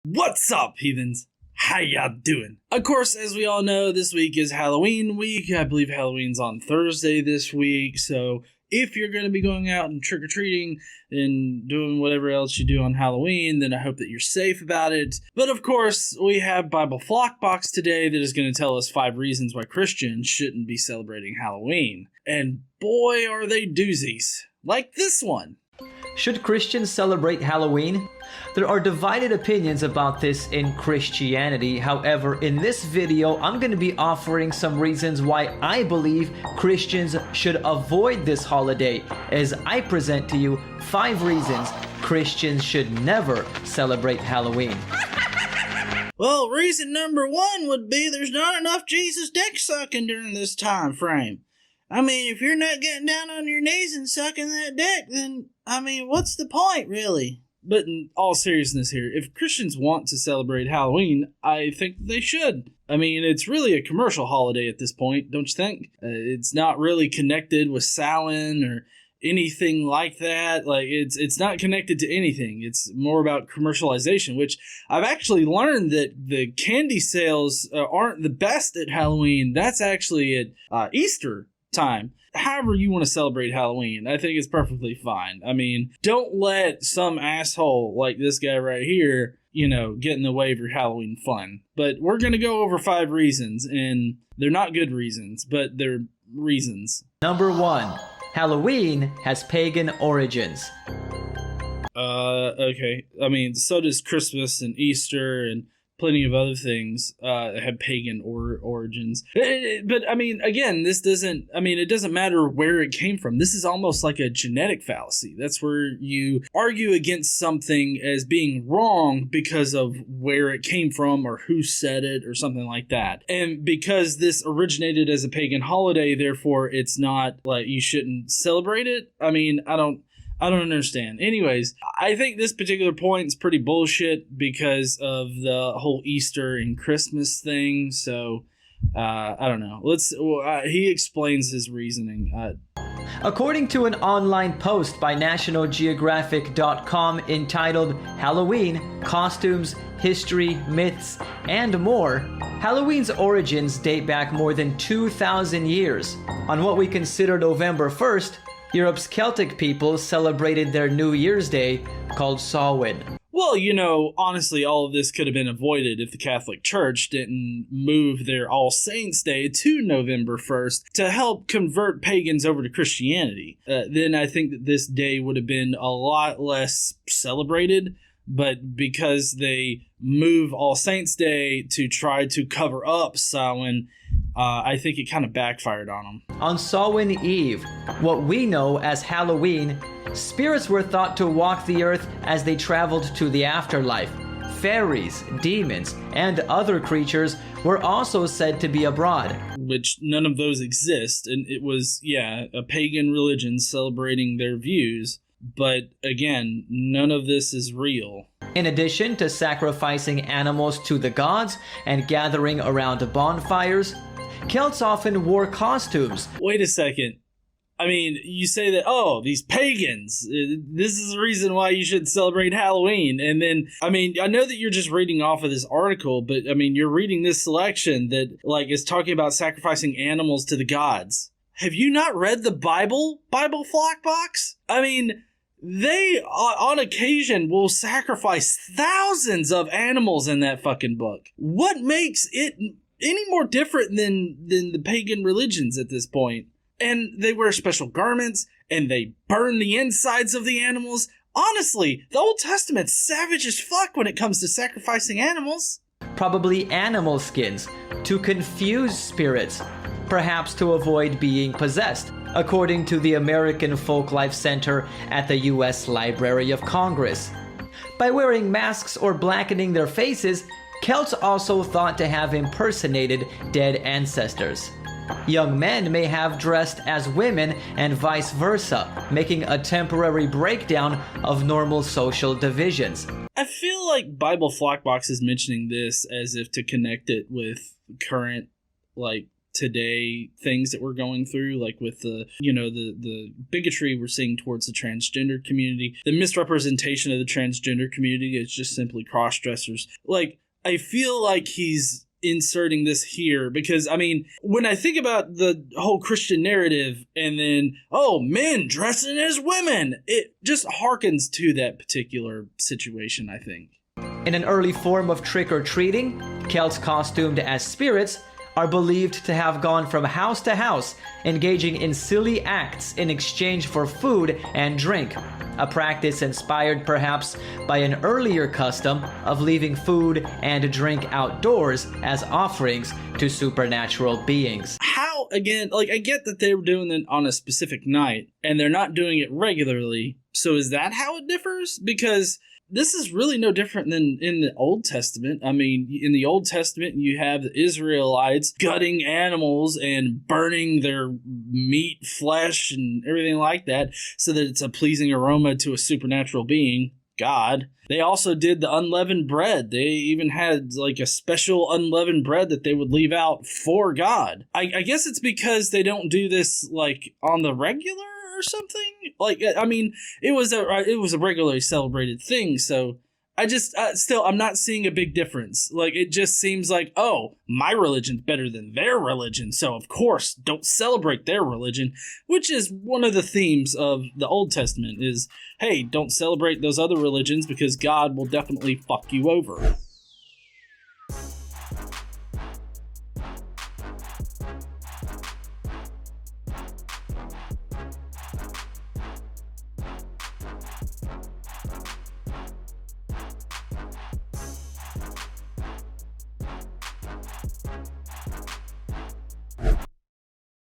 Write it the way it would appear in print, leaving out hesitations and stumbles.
What's up, heathens? How y'all doing? Of course, as we all know, this week is Halloween week. I believe Halloween's on Thursday this week, so if you're going to be going out and trick-or-treating and doing whatever else you do on Halloween, then I hope that you're safe about it. But of course, we have Bible Flockbox today that is going to tell us 5 reasons why Christians shouldn't be celebrating Halloween. And boy, are they doozies. Like this one. Should Christians celebrate Halloween? There are divided opinions about this in Christianity. However, in this video, I'm going to be offering some reasons why I believe Christians should avoid this holiday, as I present to you 5 reasons Christians should never celebrate Halloween. Well, reason number 1 would be there's not enough Jesus dick sucking during this time frame. I mean, if you're not getting down on your knees and sucking that dick, then, I mean, what's the point, really? But in all seriousness here, if Christians want to celebrate Halloween, I think they should. I mean, it's really a commercial holiday at this point, don't you think? It's not really connected with Samhain or anything like that. Like, it's not connected to anything. It's more about commercialization, which I've actually learned that the candy sales aren't the best at Halloween. That's actually at Easter time. However you want to celebrate Halloween, I think it's perfectly fine. I mean, don't let some asshole like this guy right here, get in the way of your Halloween fun. But we're going to go over 5 reasons, and they're not good reasons, but they're reasons. Number 1. Halloween has pagan origins. Okay. I mean, so does Christmas and Easter and plenty of other things have pagan origins. But, I mean, again, it doesn't matter where it came from. This is almost like a genetic fallacy. That's where you argue against something as being wrong because of where it came from or who said it or something like that. And because this originated as a pagan holiday, therefore it's not like you shouldn't celebrate it. I mean, I don't understand. Anyways, I think this particular point is pretty bullshit because of the whole Easter and Christmas thing. So, I don't know. He explains his reasoning. According to an online post by NationalGeographic.com entitled Halloween, Costumes, History, Myths, and More, Halloween's origins date back more than 2,000 years. On what we consider November 1st, Europe's Celtic people celebrated their New Year's Day, called Samhain. Well, honestly, all of this could have been avoided if the Catholic Church didn't move their All Saints' Day to November 1st to help convert pagans over to Christianity. Then I think that this day would have been a lot less celebrated. But because they move All Saints' Day to try to cover up Samhain, I think it kind of backfired on them. On Samhain Eve, what we know as Halloween, spirits were thought to walk the earth as they traveled to the afterlife. Fairies, demons, and other creatures were also said to be abroad. Which none of those exist, and it was, a pagan religion celebrating their views. But again, none of this is real. In addition to sacrificing animals to the gods and gathering around bonfires, Celts often wore costumes. Wait a second. I mean, you say that, these pagans, this is the reason why you should celebrate Halloween. And then, I mean, I know that you're just reading off of this article, but I mean, you're reading this selection that is talking about sacrificing animals to the gods. Have you not read the Bible Flockbox? I mean, they, on occasion, will sacrifice thousands of animals in that fucking book. What makes it any more different than the pagan religions at this point? And they wear special garments, and they burn the insides of the animals. Honestly, the Old Testament's savage as fuck when it comes to sacrificing animals. Probably animal skins, to confuse spirits, perhaps to avoid being possessed, according to the American Folklife Center at the U.S. Library of Congress. By wearing masks or blackening their faces, Celts also thought to have impersonated dead ancestors. Young men may have dressed as women and vice versa, making a temporary breakdown of normal social divisions. I feel like Bible Flockbox is mentioning this as if to connect it with current, today things that we're going through, like with the, you know, the bigotry we're seeing towards the transgender community, the misrepresentation of the transgender community is just simply cross-dressers. Like, I feel like he's inserting this here because, I mean, when I think about the whole Christian narrative and then, oh, men dressing as women, it just harkens to that particular situation, I think. In an early form of trick-or-treating, Celts costumed as spirits are believed to have gone from house to house, engaging in silly acts in exchange for food and drink, a practice inspired perhaps by an earlier custom of leaving food and drink outdoors as offerings to supernatural beings. How, again, like, I get that they were doing it on a specific night, and they're not doing it regularly, so is that how it differs? Because this is really no different than in the Old Testament. I mean, in the Old Testament, you have the Israelites gutting animals and burning their meat, flesh, and everything like that so that it's a pleasing aroma to a supernatural being, God. They also did the unleavened bread. They even had like a special unleavened bread that they would leave out for God. I guess it's because they don't do this like on the regular or something. Like, I mean, it was a regularly celebrated thing, so I just still, I'm not seeing a big difference. Like, it just seems like, oh, my religion's better than their religion, so of course don't celebrate their religion, which is one of the themes of the Old Testament is, hey, don't celebrate those other religions because God will definitely fuck you over.